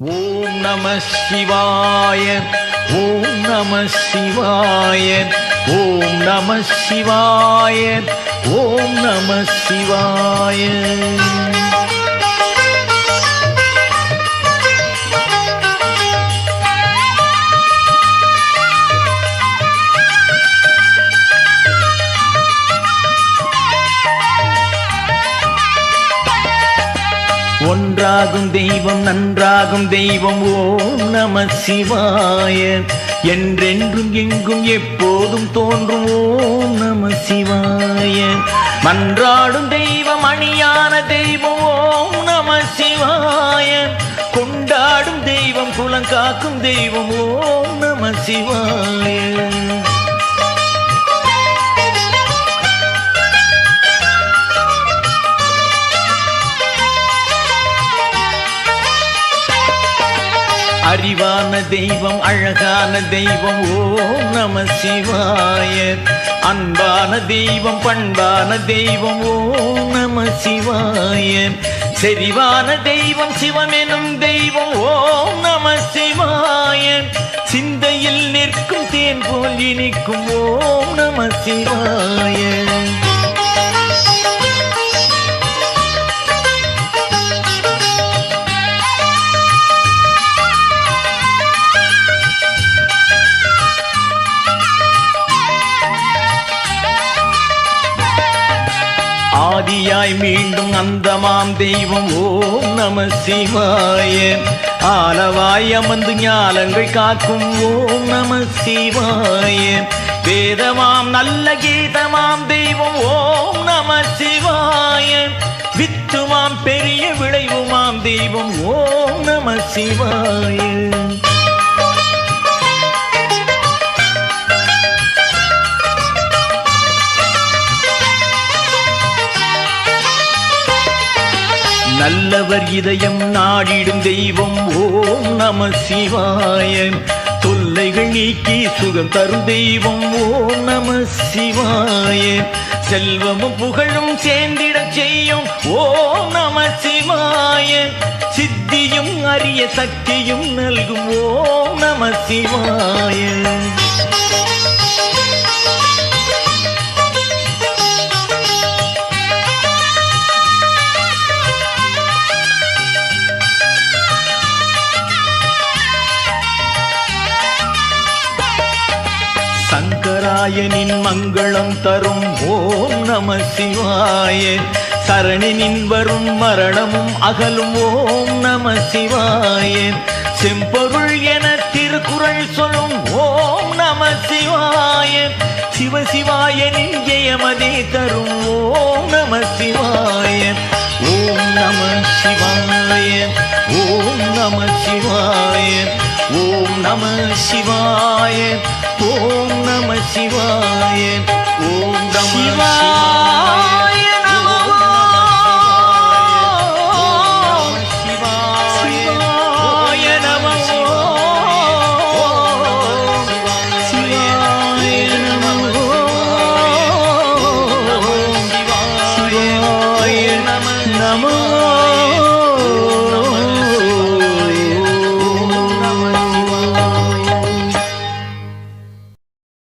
ஓம் நம சிவாய. ஓம் நம சிவாய. ஓம் நம சிவாய. ஓம் நம சிவாய. ஒன்றாகும் தெய்வம் நன்றாகும் தெய்வம் ஓம் நம சிவாய. என்றென்றும் எங்கும் எப்போதும் தோன்றும் ஓம் நம சிவாய. மன்றாடும் தெய்வம் அணியான தெய்வம் ஓம் நம சிவாய. கொண்டாடும் தெய்வம் குலங்காக்கும் தெய்வம் ஓம் நம சிவாய. அறிவான தெய்வம் அழகான தெய்வம் ஓம் நம சிவாய. அன்பான தெய்வம் பண்பான தெய்வம் ஓம் நம சிவாய. செறிவான தெய்வம் சிவமெனும் தெய்வம் ஓம் நம சிவாய. சிந்தையில் நிற்கும் தேன் போல் இனிக்கும் ஓம் நம சிவாய. ஆதியாய் மீண்டும் அந்தமாம் தெய்வம் ஓம் நம சிவாய. ஆலவாய் அமர்ந்து ஞானங்கள் காக்கும் ஓம் நம சிவாய. வேதமாம் நல்ல கீதமாம் தெய்வம் ஓம் நம சிவாய. வித்துமாம் பெரிய விளைவுமாம் தெய்வம் ஓம் நம சிவாய. நல்லவர் இதயம் நாடிடும் தெய்வம் ஓம் நம சிவாய. தொல்லைகள் நீக்கி சுகம் தரும் தெய்வம் ஓம் நம சிவாய. செல்வமும் புகழும் சேர்ந்திடச் செய்யும் ஓம் நம சிவாய. சித்தியும் அரிய சக்தியும் நல்கும் ஓம் நம சிவாய. சங்கராயனின் மங்களம் தரும் ஓம் நம சிவாய. சரணினின் வரும் மரணமும் அகலும் ஓம் நம சிவாய. செம்பொருள் என திருக்குறள் சொல்லும் ஓம் நம சிவாய. சிவசிவாயனின் ஜெயமதே தரும் ஓம் நம சிவாய. ஓம் நம சிவாய. ஓம் நம சிவாய. ஓம் நம சிவாய. ஓம் நம சிவாய. ஓம் நம சிவாய.